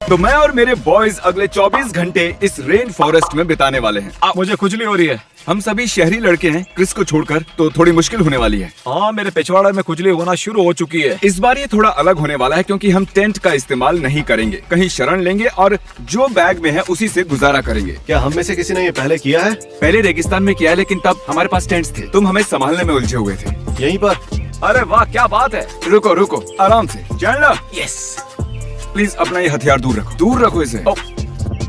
तो मैं और मेरे बॉयज अगले 24 घंटे इस रेन फॉरेस्ट में बिताने वाले हैं। मुझे खुजली हो रही है। हम सभी शहरी लड़के हैं, क्रिस को छोड़कर, तो थोड़ी मुश्किल होने वाली है। हाँ, मेरे पिछवाड़े में खुजली होना शुरू हो चुकी है। इस बार ये थोड़ा अलग होने वाला है क्योंकि हम टेंट का इस्तेमाल नहीं करेंगे, कहीं शरण लेंगे और जो बैग में है उसी से गुजारा करेंगे। क्या हम में से किसी ने ये पहले किया है? पहले रेगिस्तान में किया है, लेकिन तब हमारे पास टेंट्स थे। तुम हमें संभालने में उलझे हुए थे। यहीं पर? अरे वाह, क्या बात है। रुको रुको, आराम से। चैंडलर, यस, प्लीज अपना ये हथियार दूर रखो इसे।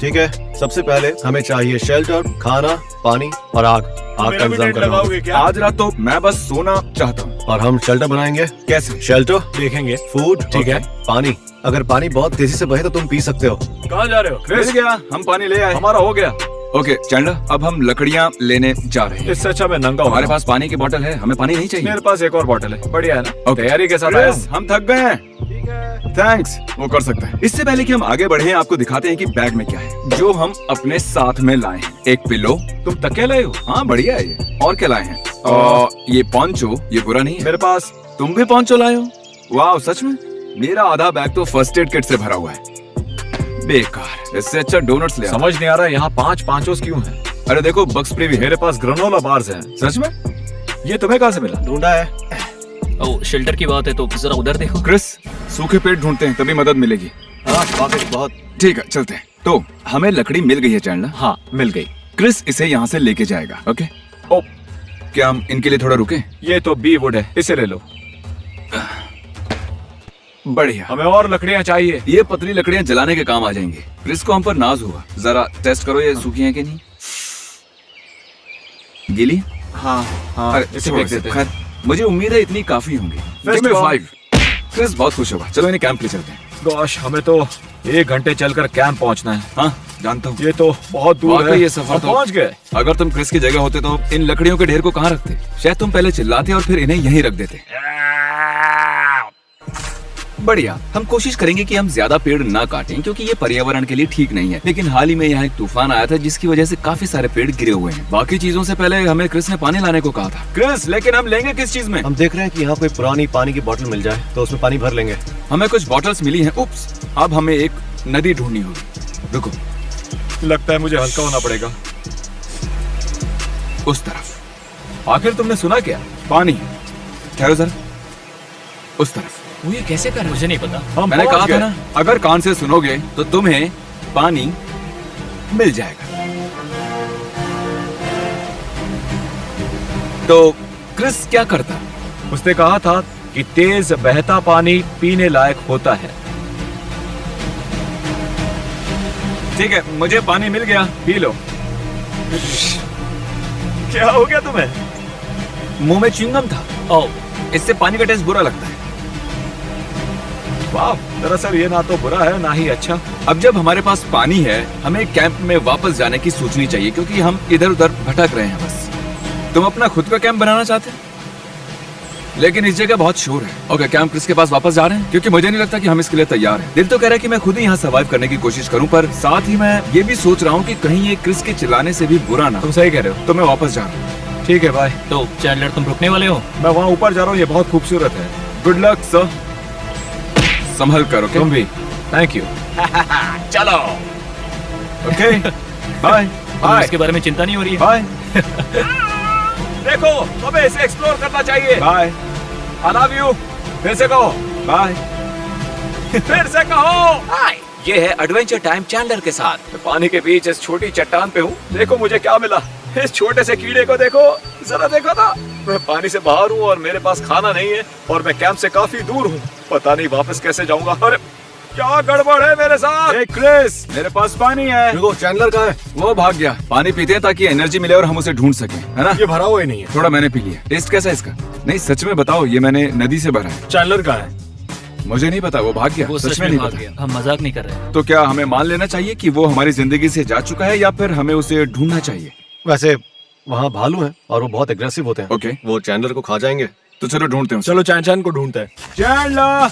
ठीक है, सबसे पहले हमें चाहिए शेल्टर, खाना, पानी और आग का इंतजाम करना। आज रात तो मैं बस सोना चाहता हूँ। और हम शेल्टर बनाएंगे। कैसे? शेल्टर देखेंगे। फूड, ठीक है, Okay. पानी। अगर पानी बहुत तेजी से बहे तो तुम पी सकते हो। कहाँ जा रहे हो? मिल गया, हम पानी ले आए। हमारा हो गया। ओके चैंडलर, अब हम लकड़ियाँ लेने जा रहे हैं। इससे अच्छा मैं नंगा हूँ। हमारे पास पानी की बोतल है, हमें पानी नहीं चाहिए। मेरे पास एक और बोतल है। बढ़िया है ना? Okay. तैयारी के साथ आया Chris, हूँ। हम थक गए हैं। थैंक्स, वो कर सकता है। इससे पहले कि हम आगे बढ़े, आपको दिखाते हैं कि बैग में क्या है जो हम अपने साथ में लाए हैं। एक पिलो। तुम तकिया लाए हो? हाँ बढ़िया है ये। और क्या लाए हैं? ये पोंचो, ये बुरा नहीं है। मेरे पास। तुम भी पोंचो लाए हो? वाह, सच में? मेरा आधा बैग तो फर्स्ट एड किट से भरा हुआ है। बेकार, इससे अच्छा डोनट्स ले आओ। समझ नहीं आ रहा यहाँ 5 पांचोस क्यों है? अरे देखो, बक्स फ्री भी है। मेरे पास ग्रेनोला बार्स हैं। सच में? ये तुम्हें कहाँ से मिला? ढूंढा है। ओ, शेल्टर की बात है तो जरा उधर देखो। क्रिस, सूखे पेट ढूंढते हैं तभी मदद मिलेगी। हाँ, वाकई बहुत। ठीक है, चलते हैं। तो हमें लकड़ी मिल गई है चैंडलर। हाँ, मिल गई। क्रिस इसे यहाँ से लेके जाएगा। ओके? ओ, क्या हम इनके लिए थोड़ा रुके? ये तो बी वुड है, इसे ले लो। बढ़िया। हमें और लकड़ियाँ चाहिए। ये पतली लकड़ियाँ जलाने के काम आ जाएंगी। क्रिस को हम पर नाज हुआ। जरा टेस्ट करो ये सूखी हैं कि नहीं। गीली? हाँ हाँ, अरे इसे छोड़ो फेंक इसे। देते हैं। खैर, मुझे उम्मीद है इतनी काफी होंगी। First Give me one. 5। Chris बहुत खुश होगा। चलो इन्हें कैंप ले चलते हैं। गोश, हमें तो 1 घंटे चलकर कैंप पहुंचना है। हाँ जानता हूँ। ये तो बहुत दूर वाकई है। ये सफर हम तो- पहुंच गए। अगर तुम क्रिस की जगह होते तो इन लकड़ियों के ढेर को कहाँ रखते? शायद तुम पहले चिल्लाते और फिर इन्हें यहीं रख देते। बढ़िया, हम कोशिश करेंगे कि हम ज्यादा पेड़ ना काटें क्योंकि ये पर्यावरण के लिए ठीक नहीं है। लेकिन हाल ही में यहाँ एक तूफान आया था जिसकी वजह से काफी सारे पेड़ गिरे हुए हैं। बाकी चीजों से पहले हमें क्रिस ने पानी लाने को कहा था। क्रिस, लेकिन हम लेंगे किस चीज में? हम देख रहे हैं कि यहाँ कोई पुरानी पानी की बोतल मिल जाए तो उसमें पानी भर लेंगे। हमें कुछ बॉटल्स मिली हैं। उप्स, अब हमें एक नदी ढूंढनी होगी। रुको, लगता है मुझे हल्का होना पड़ेगा। उस तरफ। आखिर तुमने सुना क्या? पानी। ठहरो जरा, उस तरफ। वो ये कैसे कर रहा है? मुझे नहीं पता। हम मैंने पहुंच कहा था गए। ना, अगर कान से सुनोगे तो तुम्हें पानी मिल जाएगा। तो क्रिस क्या करता? उसने कहा था कि तेज बहता पानी पीने लायक होता है। ठीक है, मुझे पानी मिल गया। P low. क्या हो गया तुम्हें? मुंह में च्युइंगम था। ओ, इससे पानी का टेस्ट बुरा लगता है। वाह, दरअसल ये ना तो बुरा है ना ही अच्छा। अब जब हमारे पास पानी है, हमें कैंप में वापस जाने की सोचनी चाहिए क्योंकि हम इधर उधर भटक रहे हैं बस। तुम अपना खुद का कैंप बनाना चाहते हैं? लेकिन इस जगह बहुत शोर है। ओके, क्या हम क्रिस के पास वापस जा रहे हैं? क्योंकि मुझे नहीं लगता कि हम इसके लिए तैयार हैं। दिल तो कह रहा है कि मैं खुद ही यहाँ सर्वाइव करने की कोशिश करूँ, पर साथ ही मैं ये भी सोच रहा हूँ कि कहीं ये क्रिस के चिल्लाने से भी बुरा ना। तुम सही कह रहे हो। तो मैं वापस जा रहा हूँ। ठीक है भाई, तो चैंडलर तुम रुकने वाले हो? मैं वहाँ ऊपर जा रहा हूँ। ये बहुत खूबसूरत है। Good luck sir. संभल कर। ओके? तुम भी। Thank you. चलो। ओके, बाय तुम्हें इसके बारे में चिंता नहीं हो रही है? बाय देखो, हमें इसे एक्सप्लोर करना चाहिए। Bye I love you। फिर से कहो। बाय। फिर से कहो। ये है एडवेंचर टाइम चैंडलर के साथ। मैं पानी के बीच इस छोटी चट्टान पे हूँ। देखो मुझे क्या मिला। इस छोटे से कीड़े को देखो, जरा देखो ना। मैं पानी से बाहर हूँ और मेरे पास खाना नहीं है और मैं कैंप से काफी दूर हूँ। पता नहीं वापस कैसे जाऊंगा। अरे क्या गड़बड़ है मेरे साथ? हे क्रिस, मेरे पास पानी है। देखो, चैंडलर कहाँ है? वो भाग गया। पानी पीते हैं ताकि एनर्जी मिले और हम उसे ढूंढ सकें, है ना? ये भरा हुआ ही नहीं है। थोड़ा मैंने पी लिया। टेस्ट कैसा है इसका? नहीं सच में बताओ, ये मैंने नदी से भरा है। चैंडलर कहाँ है? मुझे नहीं पता, वो भाग गया। वो सच में नहीं भाग पता। गया। हम मजाक नहीं कर रहे। तो क्या हमें मान लेना चाहिए कि वो हमारी जिंदगी से जा चुका है या फिर हमें उसे ढूंढना चाहिए? वैसे वहाँ भालू हैं और वो बहुत एग्रेसिव होते हैं। ओके। वो चैंडलर को खा जाएंगे। तो चलो ढूंढते हैं उसे। चलो चैन को ढूंढते हैं। Chandler,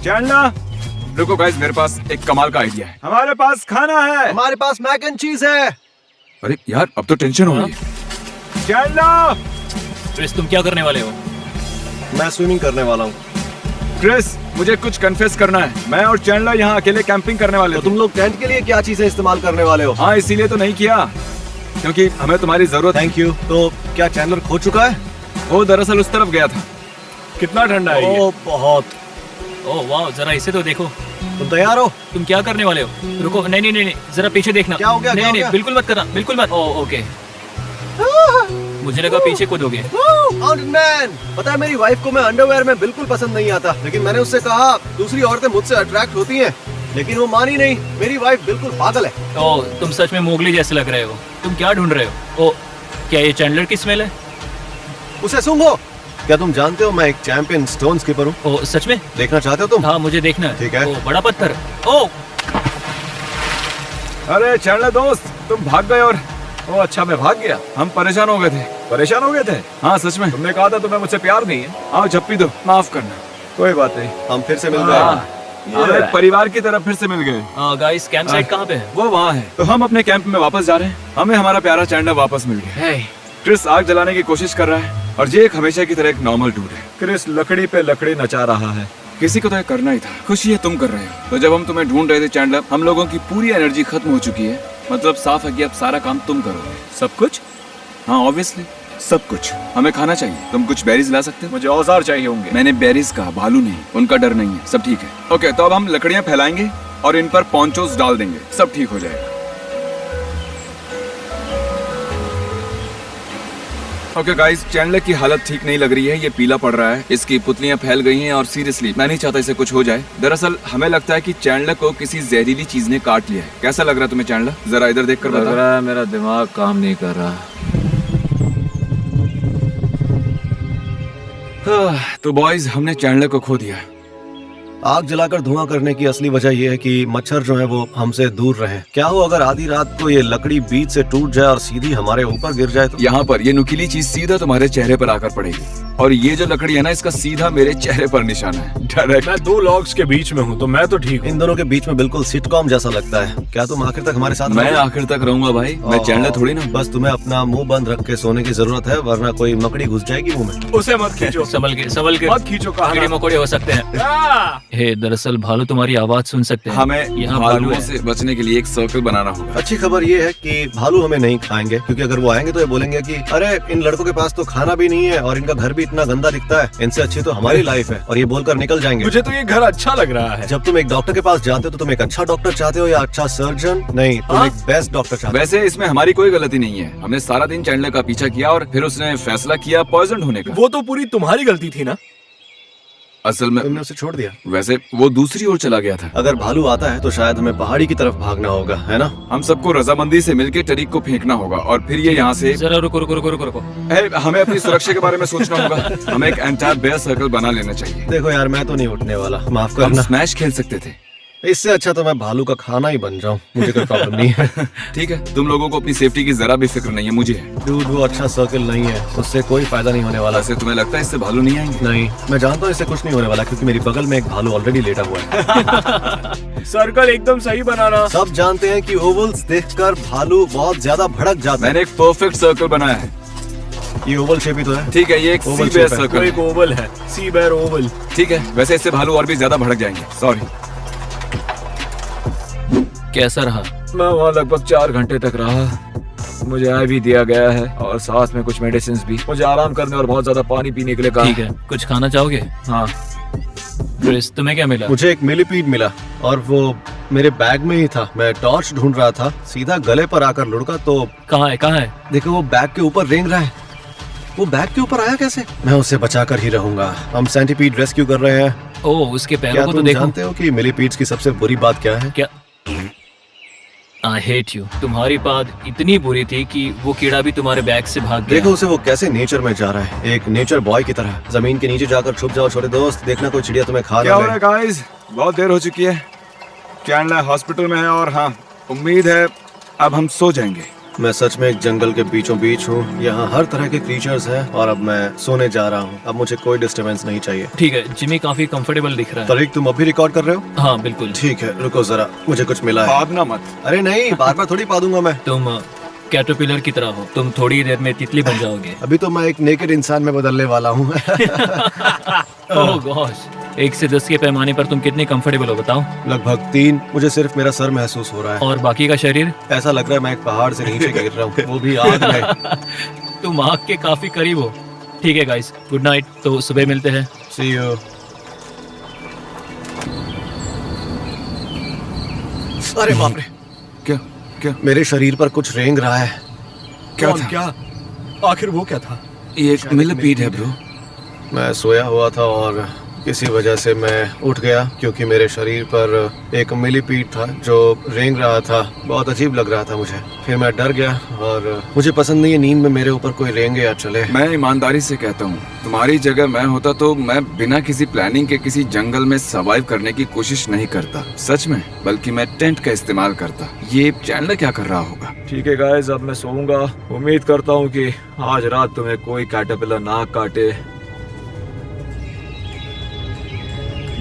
Chandler. रुको गाइस, मेरे पास एक कमाल का आइडिया है। हमारे पास खाना है। हमारे पास मैक एंड चीज है। अरे यार, अब तो टेंशन हो गई। चैंडलर, क्रिस, तुम क्या करने वाले हो? मैं स्विमिंग करने वाला हूँ। क्रिस, मुझे कुछ कन्फेस करना है। मैं और चैंडलर यहाँ अकेले कैंपिंग करने वाले तो थे। तुम लोग टेंट के लिए क्या चीजें इस्तेमाल करने वाले हो? हाँ, इसीलिए तो नहीं किया क्योंकि हमें तुम्हारी जरूरत है। Thank you. तो क्या चैंडलर खो चुका है? वो दरअसल उस तरफ गया था। कितना ठंडा है ये? ओ बहुत। ओह वाह, जरा इसे तो देखो। तुम तैयार हो? तुम क्या करने वाले हो? रुको, नहीं नहीं नहीं नहीं, जरा पीछे देखना। क्या हो गया, नहीं क्या हो नहीं, गया? बिल्कुल मत करना, बिल्कुल मत। ओह ओके, मुझे लगा पीछे कूदोगे। माउंटेन मैन, पता है मेरी वाइफ को मैं अंडरवेयर में बिल्कुल पसंद नहीं आता, लेकिन मैंने उससे कहा दूसरी औरतें मुझसे अट्रैक्ट होती हैं, लेकिन वो मानी नहीं। मेरी वाइफ बिल्कुल पागल है। ओह, तुम सच में मोगली जैसे लग रहे हो। तुम क्या ढूंढ रहे हो? ओह, क्या ये चैंडलर की स्मेल है? उसे सूंघो। क्या तुम जानते हो मैं एक चैंपियन स्टोन स्कीपर हूँ? ओह सच में? देखना चाहते हो तुम? हाँ, मुझे देखना है। ठीक है। ओह, बड़ा पत्थर। ओह अरे चैंडलर दोस्त, तुम भाग गए और ओ अच्छा, मैं भाग गया। हम परेशान हो गए थे। परेशान हो गए थे? हाँ सच में। तुमने कहा था तुम्हें मुझसे प्यार नहीं है। आओ झप्पी दो, माफ करना। कोई बात नहीं। हम फिर से मिल हाँ, गए। हम एक परिवार की तरह फिर से मिल गए। गाइस, कैंप साइट कहाँ पे है? वो वहाँ है। तो हम अपने कैंप में वापस जा रहे हैं। हमें हमारा प्यारा चैंडलर वापस मिल गया। हे, क्रिस आग जलाने की कोशिश कर रहा है और ये एक हमेशा की तरह एक नॉर्मल डूड है। क्रिस लकड़ी पे लकड़ी नचा रहा है। किसी को तो ये करना ही था। खुशी है तुम कर रहे हो। तो जब हम तुम्हें ढूंढ रहे थे चैंडलर, हम लोगों की पूरी एनर्जी खत्म हो चुकी है। मतलब साफ है कि अब सारा काम तुम करोगे। सब कुछ? हाँ ऑब्वियसली, सब कुछ। हमें खाना चाहिए। तुम कुछ बेरीज ला सकते हो? मुझे औजार चाहिए होंगे। मैंने बेरीज कहा, भालू नहीं। उनका डर नहीं है। सब ठीक है। ओके, तो अब हम लकड़ियां फैलाएंगे और इन पर पॉन्चोस डाल देंगे। सब ठीक हो जाएगा। ओके गाइस, चैंडलर की हालत ठीक नहीं लग रही है। ये पीला पड़ रहा है, इसकी पुतलियां फैल गई हैं और सीरियसली मैं नहीं चाहता इसे कुछ हो जाए। दरअसल हमें लगता है कि चैंडलर को किसी जहरीली चीज ने काट लिया है। कैसा लग रहा है तुम्हें चैंडलर? जरा इधर देख कर लग बता। रहा है मेरा दिमाग काम नहीं कर रहा। तो बॉयज, हमने चैंडलर को खो दिया। आग जलाकर धुआं करने की असली वजह यह है कि मच्छर जो है वो हमसे दूर रहे। क्या हो अगर आधी रात को ये लकड़ी बीच से टूट जाए और सीधी हमारे ऊपर गिर जाए तो? यहाँ पर ये नुकीली चीज सीधा तुम्हारे चेहरे पर आकर पड़ेगी और ये जो लकड़ी है ना, इसका सीधा मेरे चेहरे पर निशाना है, डायरेक्ट। मैं दो लॉग्स के बीच में हूँ तो मैं तो ठीक हूँ। इन दोनों के बीच में बिल्कुल सिटकॉम जैसा लगता है। क्या तुम आखिर तक हमारे साथ मैं रहोगे? आखिर तक रहूंगा भाई। मैं चैंडलर थोड़ी ना हूँ। बस तुम्हें अपना मुंह बंद रख के सोने की जरूरत है, वरना कोई मकड़ी घुस जाएगी मुंह में। उसे मत खींचो। संभल के मत खींचो, कहा कीड़े ना। मकोड़े हो सकते हैं। हे, दरअसल भालू तुम्हारी आवाज सुन सकते हैं। हमें यहाँ भालू भालुओं है। से बचने के लिए एक सर्कल बनाना होगा। अच्छी खबर ये है कि भालू हमें नहीं खाएंगे, क्योंकि अगर वो आएंगे तो ये बोलेंगे कि अरे इन लड़कों के पास तो खाना भी नहीं है और इनका घर भी इतना गंदा दिखता है, इनसे अच्छी तो हमारी लाइफ है, और ये बोलकर निकल जाएंगे। मुझे तो ये घर अच्छा लग रहा है। जब तुम एक डॉक्टर के पास जाते हो तो तुम एक अच्छा डॉक्टर चाहते हो या अच्छा सर्जन? नहीं, तुम एक बेस्ट डॉक्टर चाहते हो। वैसे इसमें हमारी कोई गलती नहीं है। हमने सारा दिन चैंडलर का पीछा किया और फिर उसने फैसला किया पॉइजन होने का। वो तो पूरी तुम्हारी गलती थी ना। असल में तुमने उसे छोड़ दिया। वैसे वो दूसरी ओर चला गया था। अगर भालू आता है तो शायद हमें पहाड़ी की तरफ भागना होगा, है ना? हम सबको रजामंदी से मिलकर टरीक को फेंकना होगा और फिर ये यहाँ से जरा रुको रुको रुको रुको रुको। हमें अपनी सुरक्षा के बारे में सोचना होगा। हमें एक एंटायर बेयर सर्कल बना लेना चाहिए। देखो यार, मैं तो नहीं उठने वाला, माफ हम करना। स्मैश खेल सकते थे। इससे अच्छा तो मैं भालू का खाना ही बन जाऊं, मुझे कोई प्रॉब्लम नहीं है। ठीक है, तुम लोगों को अपनी सेफ्टी की जरा भी फिक्र नहीं है, मुझे है। डूड, वो अच्छा सर्कल नहीं है, उससे कोई फायदा नहीं होने वाला। वैसे तुम्हें लगता है इससे भालू नहीं आएंगे? नहीं, मैं जानता हूँ इससे कुछ नहीं होने वाला, क्योंकि मेरी बगल में एक भालू ऑलरेडी लेटा हुआ है। सर्कल एकदम सही बनाना। सब जानते हैं कि ओवल्स देखकर भालू बहुत ज्यादा भड़क जाता है। मैंने एक परफेक्ट सर्कल बनाया है। ये ओवल शेप ही तो है। ठीक है, ये एक Oval सी बेयर shape है। वो सर्कल एक है। ओवल है, सी बेयर ओवल। ठीक है, वैसे इससे भालू और भी ज्यादा भड़क जाएंगे। सॉरी। कैसा रहा? मैं वहाँ लगभग 4 घंटे तक रहा। मुझे आय भी दिया गया है और साथ में कुछ मेडिसिन भी। मुझे आराम करने और बहुत ज्यादा पानी पीने के लिए कहा। ठीक है, कुछ खाना चाहोगे? हाँ। क्रिस, तुम्हें क्या मिला? मुझे एक मिलीपीड मिला और वो मेरे बैग में ही था। मैं टॉर्च ढूंढ रहा था, सीधा गले पर आकर लुढ़का तो कहाँ है कहाँ है? देखो वो बैग के ऊपर रेंग रहा है। वो बैग के ऊपर आया कैसे? मैं उसे बचाकर ही रहूंगा। हम सेंटीपीड रेस्क्यू कर रहे हैं। ओह, उसके पैरों क्या को तो तुम देखो। जानते हो कि मिलीपीड्स की सबसे बुरी बात क्या है? क्या? I hate you. तुम्हारी बात इतनी बुरी थी कि वो कीड़ा भी तुम्हारे बैग से भाग गया। देखो उसे, वो कैसे नेचर में जा रहा है, एक नेचर बॉय की तरह। जमीन के नीचे जाकर छुप जाओ छोटे दोस्त, देखना कोई चिड़िया तुम्हें खा क्या ना हो रहा ले। है गाइस? बहुत देर हो चुकी है। चैंडलर हॉस्पिटल में है और हाँ, उम्मीद है अब हम सो जाएंगे। मैं सच में एक जंगल के बीचों बीच हूँ। यहाँ हर तरह के क्रीचर्स हैं और अब मैं सोने जा रहा हूँ। अब मुझे कोई डिस्टरबेंस नहीं चाहिए। ठीक है, जिमी काफी कंफर्टेबल दिख रहा है। तरीक, तुम अभी रिकॉर्ड कर रहे हो? हाँ बिल्कुल। ठीक है, रुको जरा, मुझे कुछ मिला है। भागना मत। अरे नहीं, बार बार थोड़ी पादूंगा मैं। तुम कैटरपिलर की तरह हो, तुम थोड़ी देर में तितली बन जाओगे। अभी तो मैं एक नेकेड इंसान में बदलने वाला हूँ। ओह गॉश, 1 से 10 के पैमाने पर तुम कितने कंफर्टेबल हो बताओ? लगभग 3। मुझे सिर्फ मेरा सर महसूस हो रहा है और बाकी का शरीर? ऐसा लग रहा है मैं एक पहाड़ से नीचे गिर रहा हूँ, वो भी आग में। तुम आग के काफी करीब हो। ठीक है गाइस, गुड नाइट। तो सुबह मिलते हैं। See you। अरे बाप रे, क्या क्या मेरे शरीर पर कुछ रेंग रहा है। क्या था? क्या आखिर वो क्या था? ये एक मिलीपीड है ब्रो। मैं सोया हुआ था और किसी वजह से मैं उठ गया क्योंकि मेरे शरीर पर एक मिलीपीड था जो रेंग रहा था। बहुत अजीब लग रहा था मुझे। फिर मैं डर गया और मुझे पसंद नहीं है नींद में मेरे ऊपर कोई रेंगे या चले। मैं ईमानदारी से कहता हूँ, तुम्हारी जगह मैं होता तो मैं बिना किसी प्लानिंग के किसी जंगल में सर्वाइव करने की कोशिश नहीं करता, सच में। बल्कि मैं टेंट का इस्तेमाल करता। ये चैंडलर क्या कर रहा होगा? ठीक है गाइस, अब मैं सोऊंगा। उम्मीद करता हूँ कि आज रात तुम्हें कोई कैटरपिलर ना काटे।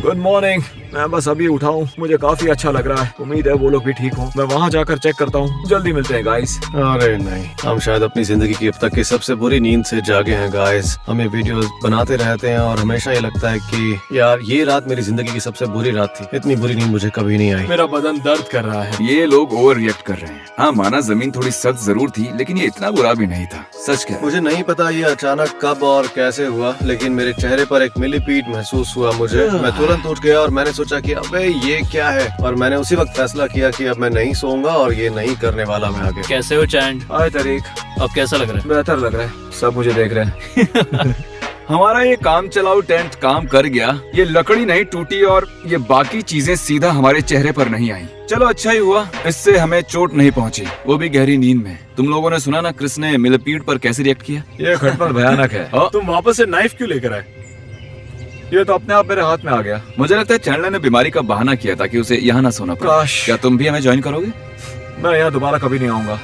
Good morning. मैं बस अभी उठा हूँ, मुझे काफी अच्छा लग रहा है। उम्मीद है वो लोग भी ठीक हों। मैं वहाँ जाकर चेक करता हूँ। जल्दी मिलते हैं गाइस। अरे नहीं, हम शायद अपनी जिंदगी की अब तक की सबसे बुरी नींद से जागे हैं गाइस। हम ये वीडियोस बनाते रहते हैं और हमेशा ये लगता है कि यार ये रात मेरी जिंदगी की सबसे बुरी रात थी। इतनी बुरी नींद मुझे कभी नहीं आई। मेरा बदन दर्द कर रहा है। ये लोग ओवर रिएक्ट कर रहे हैं। हाँ माना जमीन थोड़ी सख्त जरूर थी, लेकिन ये इतना बुरा भी नहीं था, सच कह। मुझे नहीं पता ये अचानक कब और कैसे हुआ, लेकिन मेरे चेहरे पर एक मिलीपीड महसूस हुआ मुझे। मैं तुरंत उठ गया और मैंने सोचा कि अबे ये क्या है, और मैंने उसी वक्त फैसला किया कि अब मैं नहीं सोऊंगा और ये नहीं करने वाला मैं आगे। कैसे हो चैंड? हाय तरीक, अब कैसा लग रहा है? बेहतर लग रहा है। सब मुझे देख रहे हैं। हमारा ये काम चलाऊ टेंट काम कर गया। ये लकड़ी नहीं टूटी और ये बाकी चीजें सीधा हमारे चेहरे पर नहीं आई। चलो अच्छा ही हुआ, इससे हमें चोट नहीं पहुंची, वो भी गहरी नींद में। तुम लोगों ने सुना ना क्रिस ने मिलीपीड पर कैसे रिएक्ट किया? ये खटपट भयानक है। तुम वापस से नाइफ क्यों लेकर आए? ये तो अपने आप मेरे हाथ में आ गया। मुझे लगता है चैंडलर ने बीमारी का बहाना किया ताकि उसे यहाँ ना सोना पड़े। काश। क्या तुम भी हमें ज्वाइन करोगे? मैं यहाँ दोबारा कभी नहीं आऊंगा।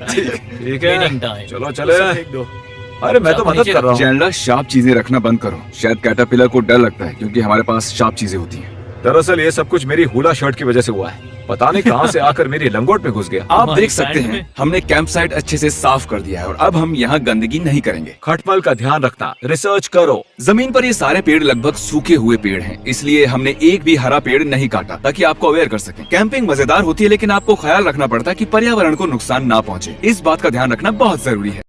ठीक है, Cleaning time। चलो चले। अरे मैं तो मदद कर रहा हूँ। चैंडलर शार्प चीजें रखना बंद करो। शायद कैटरपिलर को डर लगता है क्योंकि हमारे पास शार्प चीजें होती हैं। दरअसल ये सब कुछ मेरी हुला शर्ट की वजह से हुआ है। पता नहीं कहाँ से आकर मेरी लंगोट में घुस गया। आप हमारी देख सकते पैंट हैं में? हमने कैंप साइट अच्छे से साफ कर दिया है और अब हम यहाँ गंदगी नहीं करेंगे। खटमल का ध्यान रखना, रिसर्च करो। जमीन पर ये सारे पेड़ लगभग सूखे हुए पेड़ हैं, इसलिए हमने एक भी हरा पेड़ नहीं काटा ताकि आपको अवेयर कर सकें। कैंपिंग मजेदार होती है, लेकिन आपको ख्याल रखना पड़ता है कि पर्यावरण को नुकसान ना पहुंचे। इस बात का ध्यान रखना बहुत जरूरी है।